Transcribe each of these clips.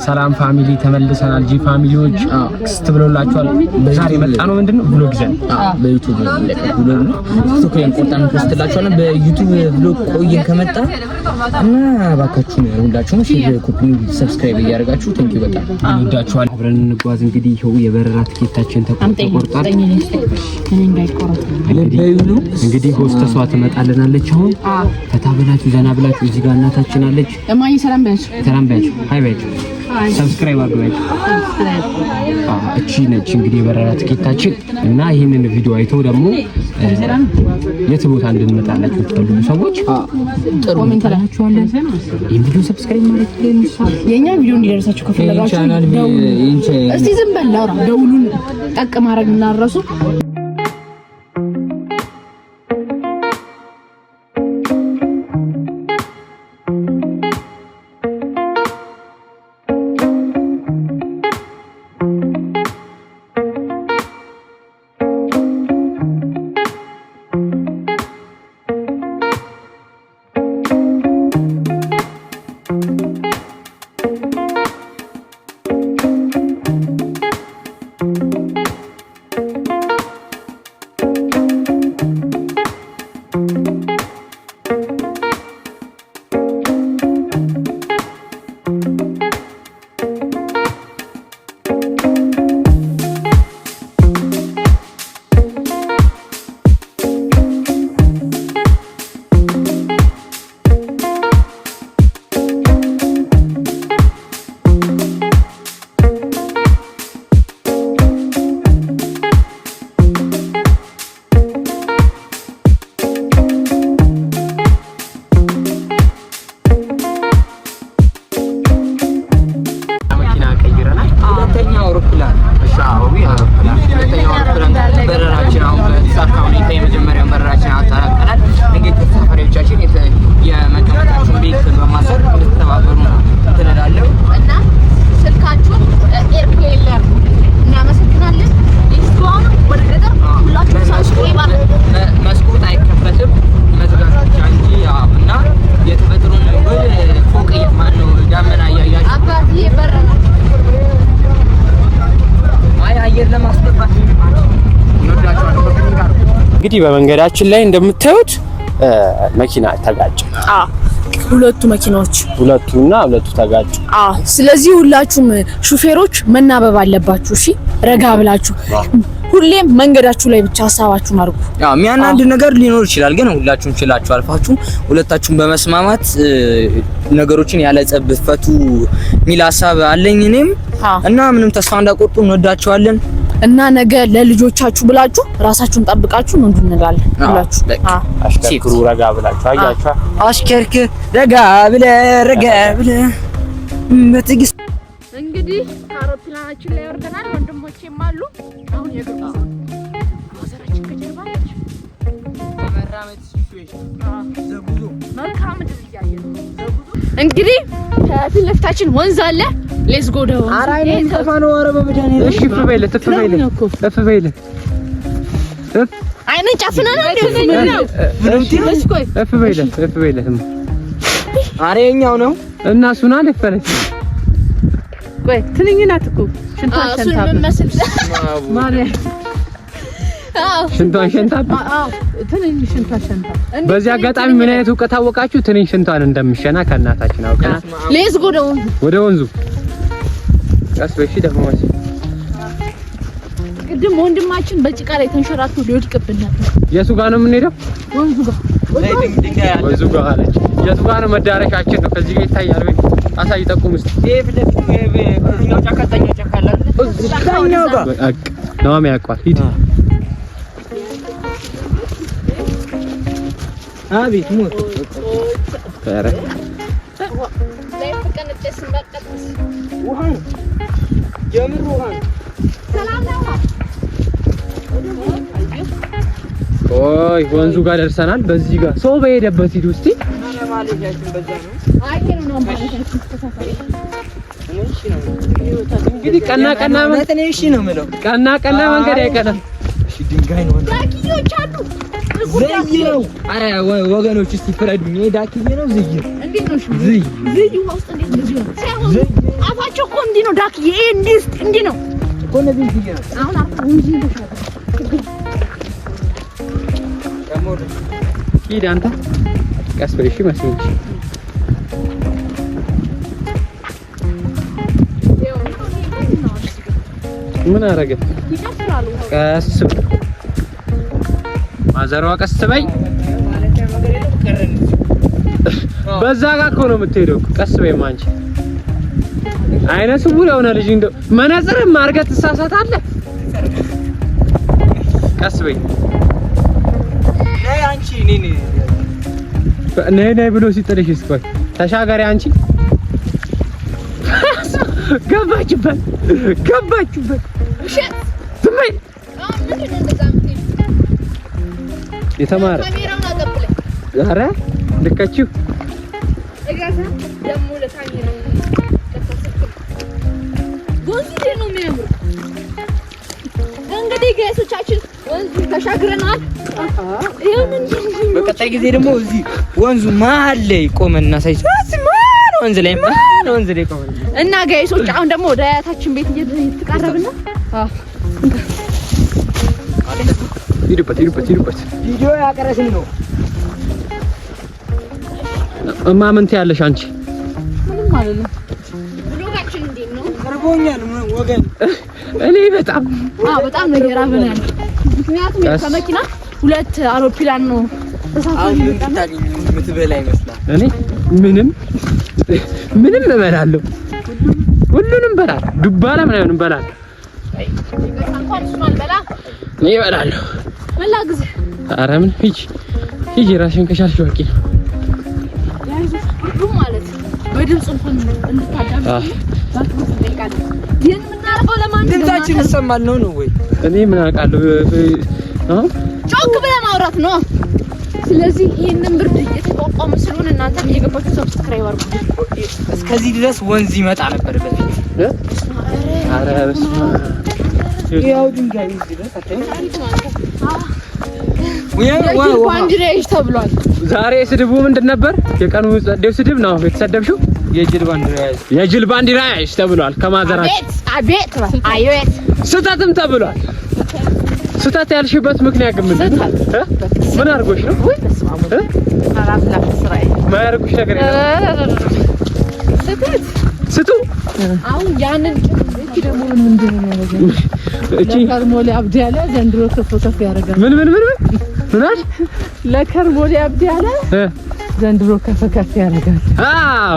ሰላም ፋሚሊ ተመልሰናል። ጂ ፋሚሊዎች ስትብሎላችኋል። ዛሬ መጣ ነው ምንድነው ብሎግ ይዘን በዩቲዩብ ብሎግ ነው ቲክቶክ ላይ ቆርጠን ፖስትላችኋለን። በዩቲዩብ ብሎግ ቆየን ከመጣ እና ባካችሁ ሁላችሁም ሼር፣ ኮፒ፣ ሰብስክራይብ እያደረጋችሁ ቴንኪው በጣም እንወዳችኋለን። አብረን እንጓዝ። እንግዲህ ይኸው የበረራ ትኬታችን ተቆርጧል። እንግዲህ ሆስተሷ ትመጣልናለች። አሁን ፈታ ብላችሁ ዘና ብላችሁ እዚህ ጋር እናታችን አለች። እማዬ ሰላም በያችሁ። ሃይ በያችሁ። ሰብስክራይብ አድርጉ። እቺ ነች እንግዲህ የበረራ ትኬታችን እና ይሄንን ቪዲዮ አይተው ደግሞ የት ቦታ እንድንመጣላችሁ የምትፈልጉ ሰዎች ጥሩ ኮሜንት ላችኋለን። ይሄን ቪዲዮ ሰብስክራይብ ማለት ነው። የኛ ቪዲዮ እንዲደርሳችሁ ከፈለጋችሁ እስቲ ዝም በል አውራ ደውሉን ጠቅ ማድረግ እናረሱ። እንግዲህ በመንገዳችን ላይ እንደምታዩት መኪና ተጋጨ። ሁለቱ ተጋጩ። ስለዚህ ሁላችሁም ሹፌሮች መናበብ አለባችሁ። እሺ ረጋ ብላችሁ ሁሌም መንገዳችሁ ላይ ብቻ ሀሳባችሁን አድርጉ። የሚያናንድ ነገር ሊኖር ይችላል፣ ግን ሁላችሁም ችላችሁ አልፋችሁ ሁለታችሁም በመስማማት ነገሮችን ያለ ጸብ ፈቱ ሚል ሀሳብ አለኝ እኔም እና ምንም ተስፋ እንዳቆርጡ እንወዳችኋለን። እና ነገ ለልጆቻችሁ ብላችሁ ራሳችሁን ጠብቃችሁ ነው እንድንላለን ሁላችሁ። አሽከርክሩ ረጋ ብላችሁ አያችሁ። አሽከርክር ረጋ ብለ በትዕግስት እንግዲህ አውሮፕላናችን ላይ ወርደናል። ወንድሞቼም አሉ። አሁን የገባው ማዘራችን ከጀርባ ነች። በመራመድ ሲቹዌሽን ዘጉዞ መልካም ምድር እያየን እንግዲህ ከፊት ለፊታችን ወንዝ አለ። ሌትስ ጎ ዳው አራይ ተፋኖ ወረበ በመዳን እሺ ፍበይለ አይነን ጫፍና ነው እንደዚህ ፍበይለ አሬኛው ነው እና ሱና ለፈረች ቆይ ትንኝናት እኮ ሽንቷን ማርያ ሽንቷን ትንኝ ሽንቷን በዚህ አጋጣሚ ምን አይነት እውቀት አወቃችሁ? ትንኝ ሽንቷን እንደምሸና ከእናታችን አውቀናል። ሌትስ ጎ ዳው ወደ ወንዙ ቀስ በሺ ደግሞ ቅድም ወንድማችን በጭቃ ላይ ተንሸራቶ ሊወድቅብን ነበር። የቱ ጋር ነው የምንሄደው? ወንዙ ጋር አለች። የቱ ጋር ነው መዳረሻችን? ነው ከዚህ ጋር ይታያል ወይ? አሳይ ጠቁም እስቲ። በዚህኛው ጫካተኛው ጫካላ እዛኛው ጋር ነው የሚያውቀው። ሂድ አቤት ሞት ፈረ ላይ ፍቀንጨስ መቀጥ ውሃን ጀምሩ ውሃን ሰላም ነው። ኦይ ወንዙ ጋር ደርሰናል። በዚህ ጋር ሰው በሄደበት ሂድ እስቲ። ማለጃችን በዛ ነው። አይከን ነው ማለጃችን ተሳፋሪ እንግዲህ ቀና መንገድ አይቀርም። እሺ ድንጋይ ነው ዳኪዮች አሉ። ዘይነው። አረ ወገኖች እስቲ ፍረዱኝ። ዳኪዬ ነው ዘይነው እንዴት ነው? ዝይ ውስጥ እንዴት እንደዚህ ነው? አፋቸው እኮ እንዲህ ነው ዳክ። ይሄ እንዲህ ነው እኮ ነው። ዝይ ነው አሁን እንጂ ሂድ አንተ ቀስ በልሽ መስሎኝ ምን አረገ? ቀስ ማዘሯ ቀስ በይ። በዛ ጋር እኮ ነው የምትሄደው። ቀስ በይ ማንቺ አይነ ስውር የሆነ ልጅ እንደው መነጽርም አድርገህ ትሳሳታለህ። ቀስ በይ አንቺ ነይ ብሎ ሲጥልሽ እስኮይ ተሻገሪ አንቺ። ገባችበት ዝም በይ። የተማረ ኧረ ልከችው እንግዲህ ጋይሶቻችን ወንዙ ተሻግረናል። በቀጣይ ጊዜ ደግሞ እዚህ ወንዙ መሀል ላይ ቆመን እናሳይሽ። ወንዝ ላይ ቆመን እና ጋይሶች አሁን ደግሞ ወደ አያታችን ቤት እየተቃረብን ነው። ሂዱበት ቪዲዮ ያቀረሽኝ ነው። ምን ትያለሽ አንቺ? ምንም ማለት ነው። ብሎጋችን እንዴት ነው? ቀርቦኛል ወገን። እኔ በጣም ነው የራበን ያለው። ምክንያቱም ከመኪና 2 አውሮፕላን ነው ተሳፋሪ የምታገኝ የምትበላ ይመስላል። እኔ ምንም እበላለሁ፣ ሁሉንም እበላለሁ። ዱባላ ምናምን እበላለሁ። እኔ እበላለሁ። መላ ጊዜ ኧረ ምን ሂጂ ራስሽን ከቻልሽ በቂ ነው። ሁሉም ማለት በድምጽ እንኳን እንድታዳምጡ ይሄን የምናደርገው ለማን ነው? ድምጻችን ይሰማል ነው ወይ? እኔ ምን አውቃለሁ። ጮክ ብለህ ማውራት ነው። ስለዚህ ይሄንን ብርድ እየተቋቋመ ስለሆነ እናንተም እየገባችሁ ሰብስክራይብ አድርጉ። እስከዚህ ድረስ ወንዝ ይመጣ ነበር በፊት። ኧረ በስመ አብ ያው ድንጋይ ድረስ ባንዲራሽ ተብሏል። ዛሬ ስድቡ ምንድን ነበር? የቀኑ ጸደው ስድብ ነው የተሰደብሽው። የጅል ባንዲራ ያይሽ ተብሏል። ከማዘራችሁ አቤት ስህተትም ተብሏል። ስህተት ያልሽበት ምክንያት ግን ምንድን ነው? ምን አድርጎሽ ነው? ማያርጉሽ ነገር የለም። ስቱ አሁን ያንን ደግሞ ምንድን ነው ያደረገው? ለከርሞሌ አብዲ ያለ ዘንድሮ ከፍ ያደርጋል። ምን አልሽ? ለከርሞሌ አብዲ ያለ ዘንድሮ ከፍ ያደርጋል። ዋ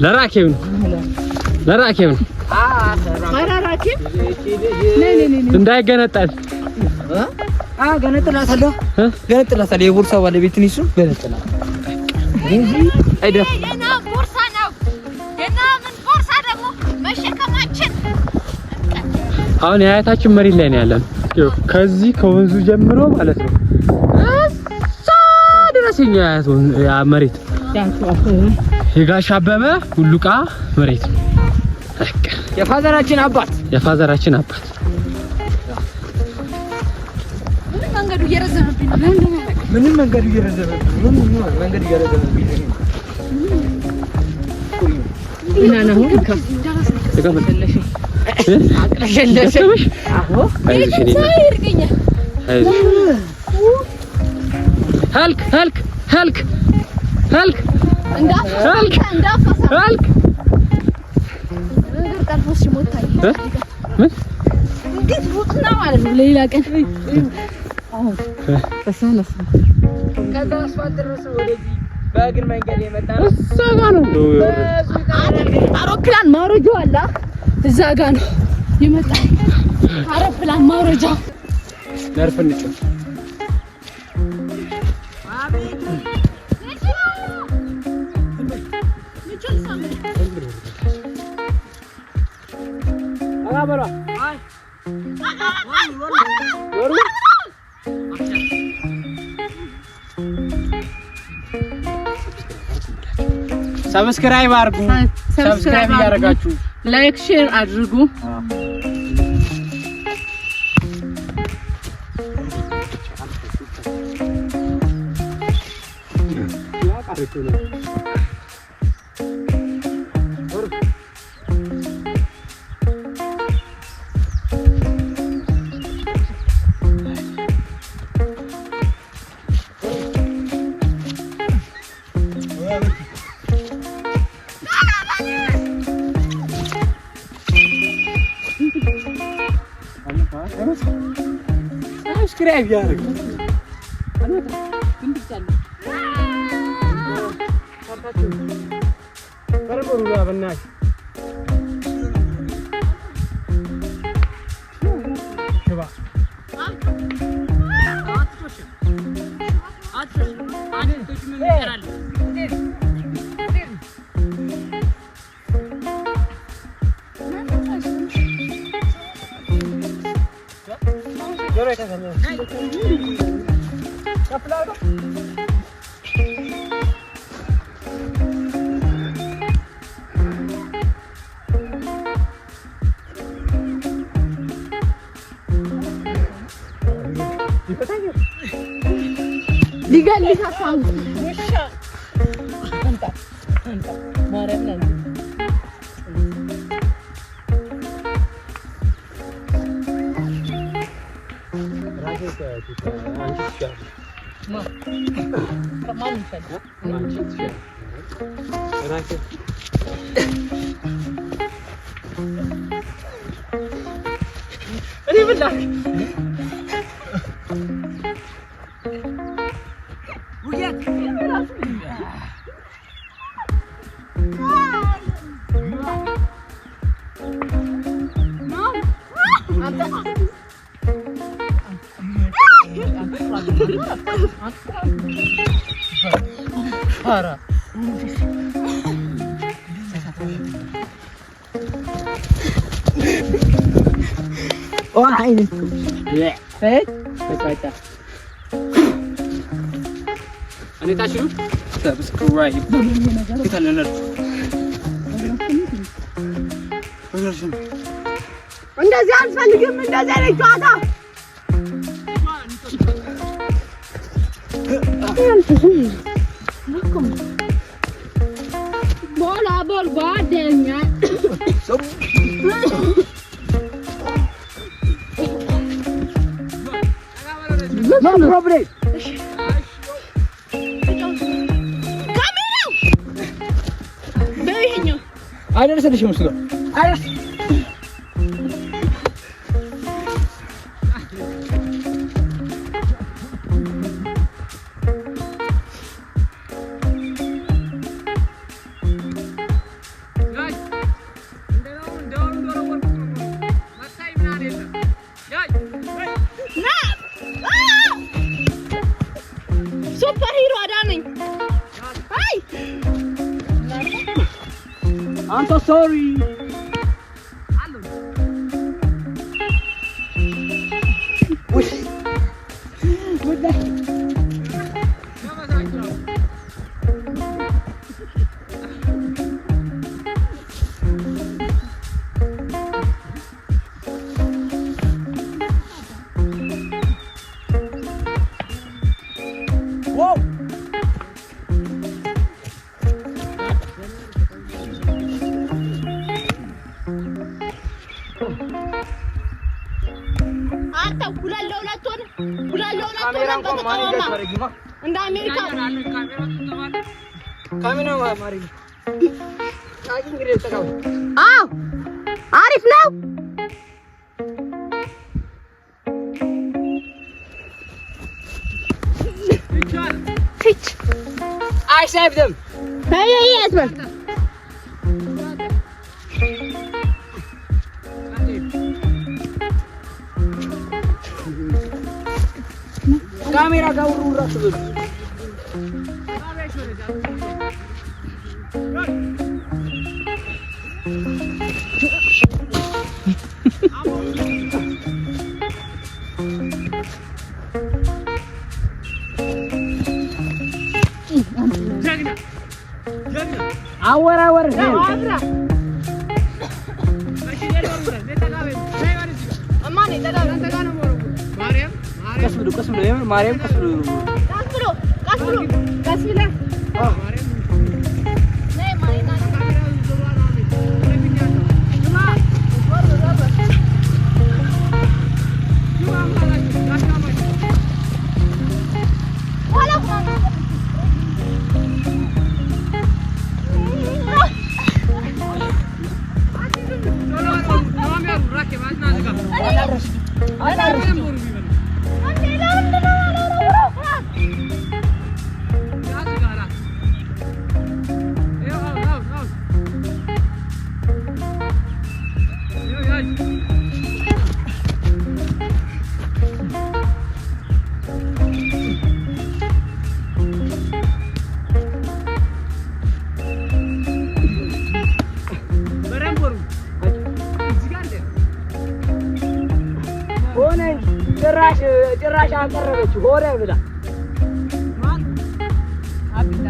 ለራኬብ ነው። ራኬብ እንዳይገነጠል ገነጥላታለሁ። የቦርሳው ባለቤት ነኝ። እሱ ገነጥላት አይደለም። ቦርሳ ነው የና ምን ቦርሳ ደግሞ መሸከማችን። አሁን የአያታችን መሬት ላይ ነው ያለን። ከዚህ ከወንዙ ጀምሮ ማለት ነው እዛ ድረስ የኛ አያት መሬት የጋሽ አበበ ሁሉቃ መሬት ነው። የፋዘራችን አባት መንገዱ እየረዘመብኝ ነው። ምንም መንገዱ እየረዘመብኝ ሌላ ቀን በእግር መንገድ የመጣ እዛ ጋ ነው አውሮፕላን ማውረጃው አለ። እዛ ጋ ነው የመጣ አውሮፕላን ማውረጃ። ነርፍ እንጭ ሰብስክራይብ አድርጉ። ሰብስክራይብ ያደርጋችሁ ላይክ ሼር አድርጉ። ያ ሰብስክራይብ ያድርግ። ሊገልሽ አሳው ወሻ አንተ ማረም ነው para oh ini baca Anita shuru subscribe kita lenar እንደዚህ አልፈልግም እንደዚህ አይነት ጨዋታ ቦላ ቦል ጓደኛ no problem ካሜራው በይሄኛው አይደርስልሽም እሱ ጋር አይደርስ I'm so sorry. Hello. What? What the? Whoa. እንደ አሜሪካ ካሜራ ማሪ አዎ አሪፍ ነው ፊች I saved them hey yes man ካሜራ ጋር ውራ ትብሉ አወራ አብራ አማኔ ተዳው ተጋነ ማርያም ቀስ ብሎ የምር ማርያም ቀስ ብሎ ማርያም ነይ ማይና ጭራሽ አቀረበች ሆረ ብላ ማን አብዳ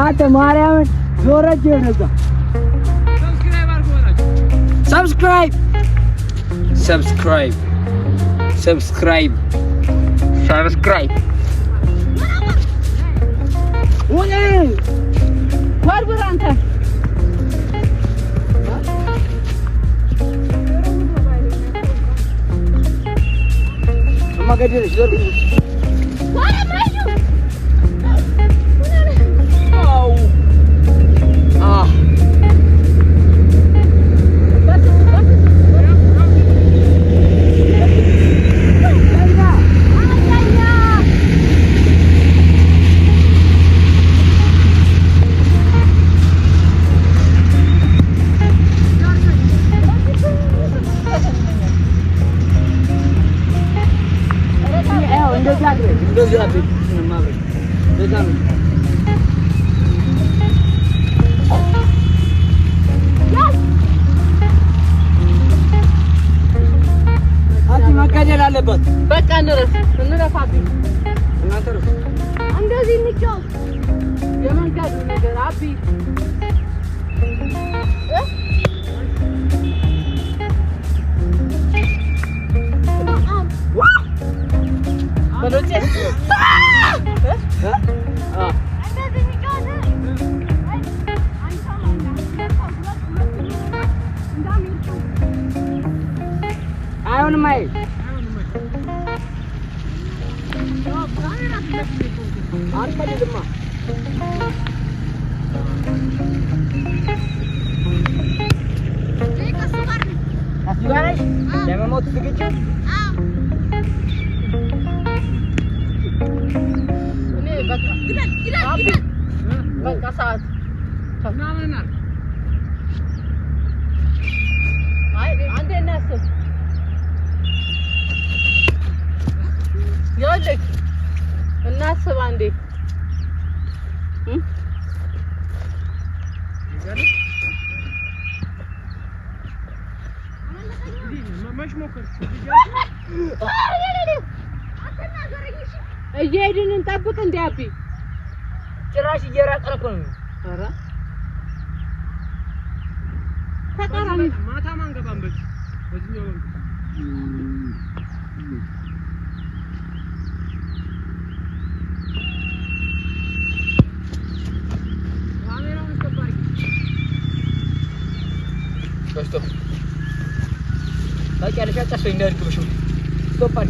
አንተ ማርያምን ዞረጅ ነዛ ሰብስክራይብ ወኔ ወርብር አንተ ማገደልሽ ዞር መቀደል አለበት። በቃ እንረፋብኝ እናንተ ነው እንደዚህ እንጫወት የመንገዱ ነገር አቢ አይሆንም አይ አርፈድማ አስባለሽ ለመሞት ዝግጁ እኔ በቃ ግደል በቃ ሰዓት ምናምን አይ አንተ እናስብ ይኸውልህ እናስብ አንዴ እየሄድን እንጠብቅ እንደ አቢ ጭራሽ እየራቀን እኮ ነው። ኧረ ተቃራኒ ማታ ማንገባም በዚህኛው Stop. Lagi ada siapa sih yang dari tu? Stop pan.